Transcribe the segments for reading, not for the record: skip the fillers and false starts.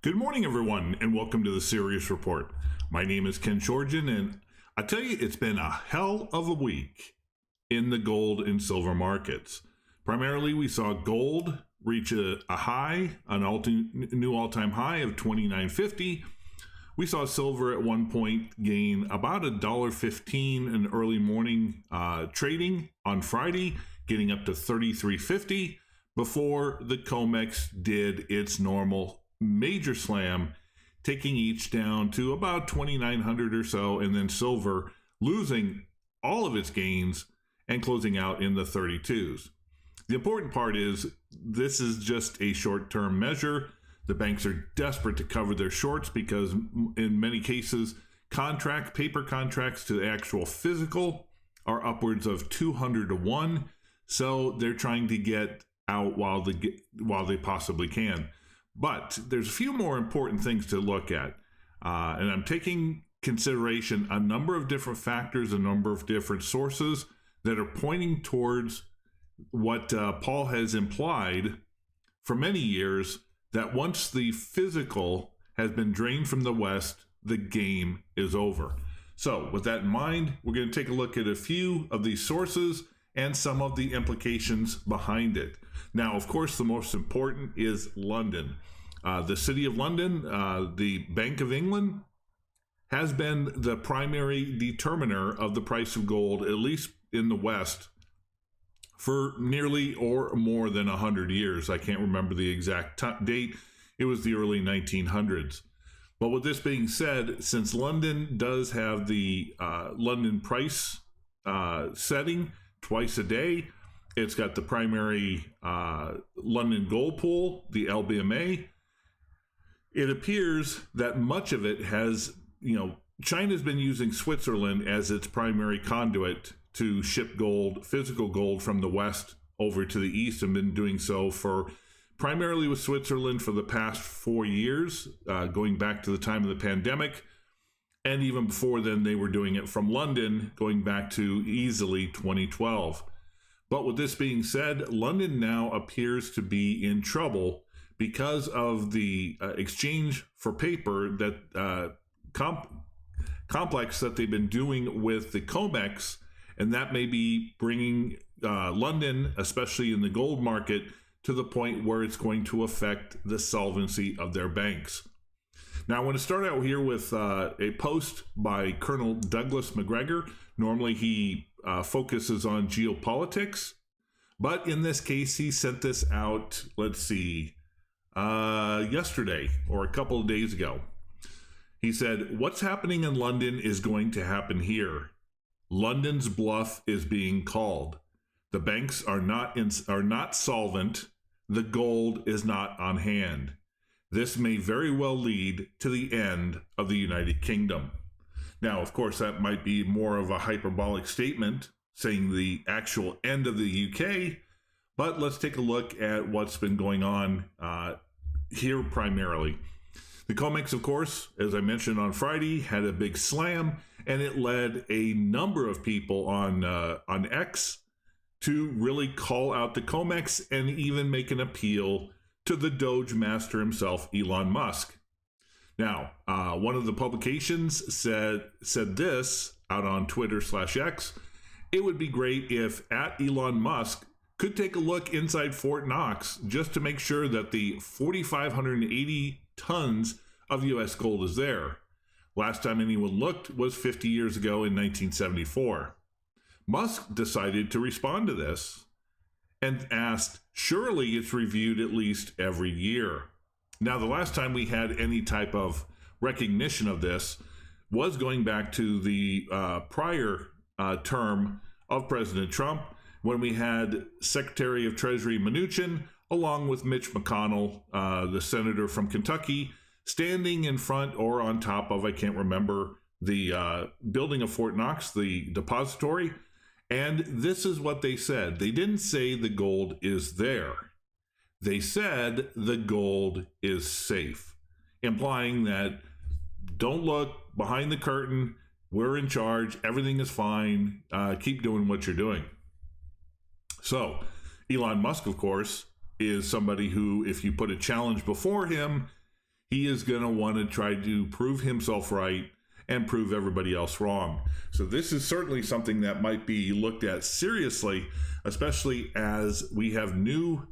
Good morning, everyone, and welcome to the Sirius Report. My name is Ken Shorgen, and I tell you, it's been a hell of a week in the gold and silver markets. Primarily, we saw gold reach a high, new all-time high of $29.50. We saw silver at one point gain about $1.15 in early morning trading on Friday, getting up to $33.50 before the Comex did its normal major slam, taking each down to about 2,900 or so, and then silver losing all of its gains and closing out in the 32s. The important part is this is just a short-term measure. The banks are desperate to cover their shorts because in many cases, paper contracts to the actual physical are upwards of 200 to 1. So they're trying to get out while they possibly can. But there's a few more important things to look at. And I'm taking consideration a number of different factors, a number of different sources that are pointing towards what Paul has implied for many years, that once the physical has been drained from the West, the game is over. So with that in mind, we're going to take a look at a few of these sources and some of the implications behind it. Now, of course, the most important is London. The City of London, the Bank of England, has been the primary determiner of the price of gold, at least in the West, for nearly or more than 100 years. I can't remember the exact date. It was the early 1900s. But with this being said, since London does have the London price setting twice a day, it's got the primary London gold pool, the LBMA. It appears that much of it has, China's been using Switzerland as its primary conduit to ship gold, physical gold, from the West over to the East, and been doing so for primarily with Switzerland for the past 4 years, going back to the time of the pandemic. And even before then, they were doing it from London, going back to easily 2012. But with this being said, London now appears to be in trouble because of the exchange for paper that complex that they've been doing with the Comex, and that may be bringing London, especially in the gold market, to the point where it's going to affect the solvency of their banks. Now, I want to start out here with a post by Colonel Douglas McGregor. Normally, he focuses on geopolitics, but in this case, he sent this out, yesterday or a couple of days ago. He said, "What's happening in London is going to happen here. London's bluff is being called. The banks are not solvent. The gold is not on hand. This may very well lead to the end of the United Kingdom." Now, of course, that might be more of a hyperbolic statement, saying the actual end of the UK, but let's take a look at what's been going on here primarily. The Comex, of course, as I mentioned on Friday, had a big slam, and it led a number of people on X to really call out the Comex and even make an appeal to the Doge master himself, Elon Musk. Now, one of the publications said this out on Twitter/X. "It would be great if @Elon Musk could take a look inside Fort Knox just to make sure that the 4,580 tons of U.S. gold is there. Last time anyone looked was 50 years ago in 1974. Musk decided to respond to this and asked, "Surely it's reviewed at least every year." Now, the last time we had any type of recognition of this was going back to the prior term of President Trump, when we had Secretary of Treasury Mnuchin, along with Mitch McConnell, the senator from Kentucky, standing in front or on top of, I can't remember, the building of Fort Knox, the depository. And this is what they said. They didn't say the gold is there. They said the gold is safe, implying that don't look behind the curtain. We're in charge. Everything is fine. Keep doing what you're doing. So Elon Musk, of course, is somebody who, if you put a challenge before him, he is going to want to try to prove himself right and prove everybody else wrong. So this is certainly something that might be looked at seriously, especially as we have new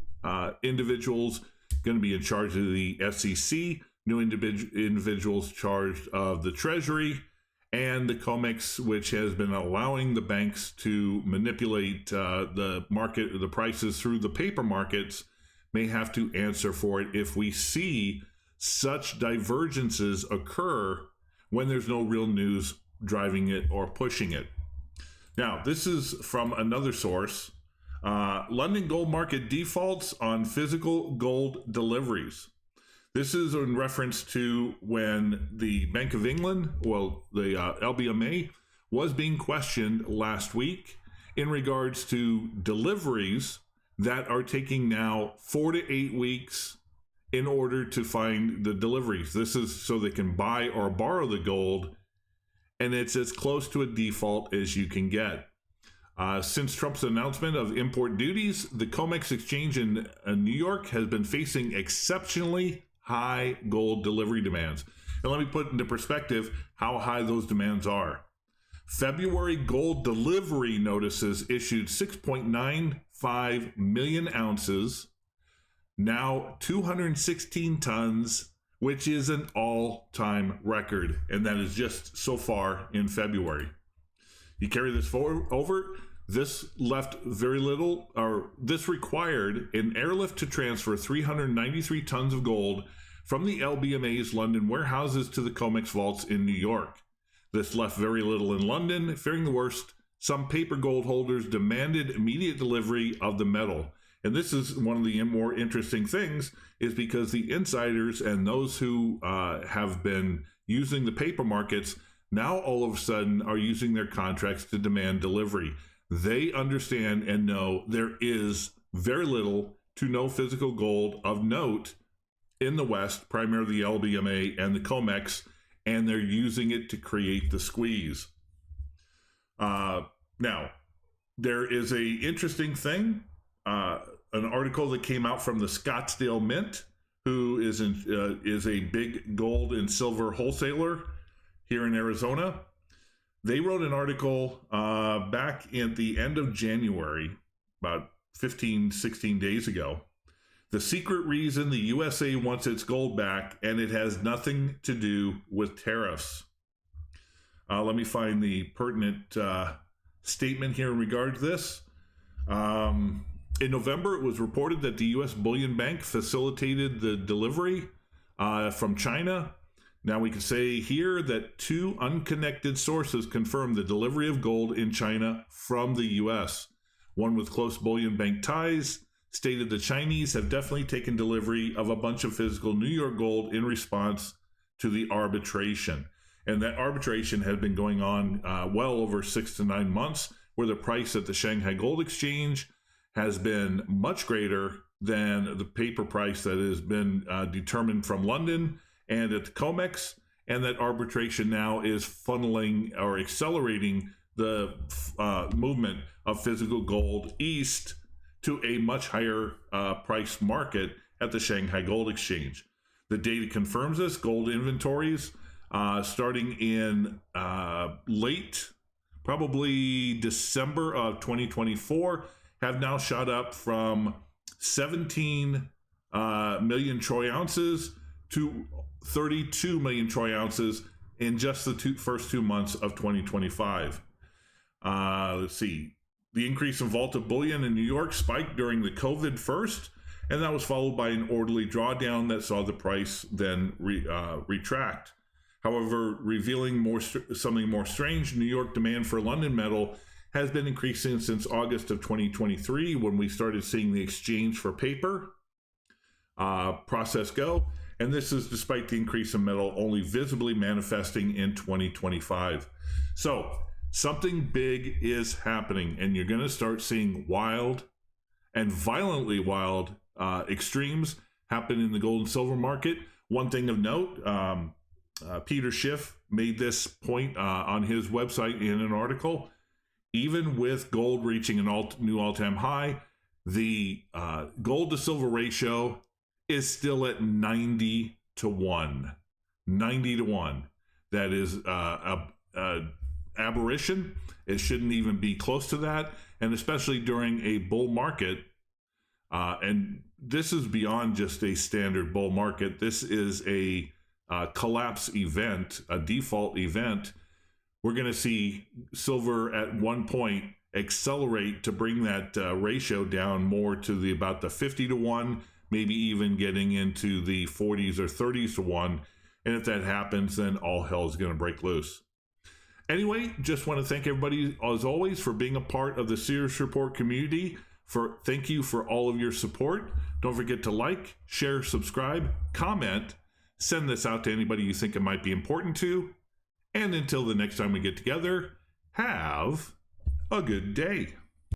individuals going to be in charge of the SEC, new individuals charged of the Treasury, and the Comex, which has been allowing the banks to manipulate the market, the prices through the paper markets, may have to answer for it if we see such divergences occur when there's no real news driving it or pushing it. Now, this is from another source. London gold market defaults on physical gold deliveries. This is in reference to when the Bank of England, well, the LBMA, was being questioned last week in regards to deliveries that are taking now 4 to 8 weeks in order to find the deliveries. This is so they can buy or borrow the gold, and it's as close to a default as you can get. Since Trump's announcement of import duties, the Comex exchange in New York has been facing exceptionally high gold delivery demands. And let me put into perspective how high those demands are. February gold delivery notices issued 6.95 million ounces, now 216 tons, which is an all-time record, and that is just so far in February. You carry this over, this left very little, or this required an airlift to transfer 393 tons of gold from the LBMA's London warehouses to the Comex vaults in New York. This left very little in London. Fearing the worst, some paper gold holders demanded immediate delivery of the metal. And this is one of the more interesting things, is because the insiders and those who have been using the paper markets now all of a sudden are using their contracts to demand delivery. They understand and know there is very little to no physical gold of note in the West, primarily the LBMA and the Comex, and they're using it to create the squeeze. Now, there is a interesting thing, an article that came out from the Scottsdale Mint, who is a big gold and silver wholesaler here in Arizona. They wrote an article back at the end of January, about 16 days ago. The secret reason the USA wants its gold back, and it has nothing to do with tariffs. Let me find the pertinent statement here in regard to this. In November, it was reported that the U.S. Bullion Bank facilitated the delivery from China. Now we can say here that 2 unconnected sources confirmed the delivery of gold in China from the U.S. One with close bullion bank ties stated the Chinese have definitely taken delivery of a bunch of physical New York gold in response to the arbitration. And that arbitration had been going on well over 6 to 9 months, where the price at the Shanghai Gold Exchange has been much greater than the paper price that has been determined from London and at the Comex, and that arbitration now is funneling or accelerating the movement of physical gold east to a much higher price market at the Shanghai Gold Exchange. The data confirms this. Gold inventories starting in late, probably December of 2024, have now shot up from 17 million troy ounces to 32 million troy ounces in just the first 2 months of 2025. Let's see. The increase in vaulted bullion in New York spiked during the COVID first, and that was followed by an orderly drawdown that saw the price then retract. However, revealing something more strange, New York demand for London metal has been increasing since August of 2023, when we started seeing the exchange for paper process go. And this is despite the increase in metal only visibly manifesting in 2025. So something big is happening, and you're going to start seeing wild and violently wild extremes happen in the gold and silver market. One thing of note, Peter Schiff made this point on his website in an article. Even with gold reaching a new all-time high, the gold to silver ratio is still at 90 to 1, 90 to 1. That is aberration. It shouldn't even be close to that. And especially during a bull market, and this is beyond just a standard bull market. This is a collapse event, a default event. We're going to see silver at one point accelerate to bring that ratio down more to about the 50 to 1, maybe even getting into the 40s or 30s to 1. And if that happens, then all hell is going to break loose. Anyway, just want to thank everybody, as always, for being a part of the Sirius Report community. Thank you for all of your support. Don't forget to like, share, subscribe, comment, send this out to anybody you think it might be important to. And until the next time we get together, have a good day.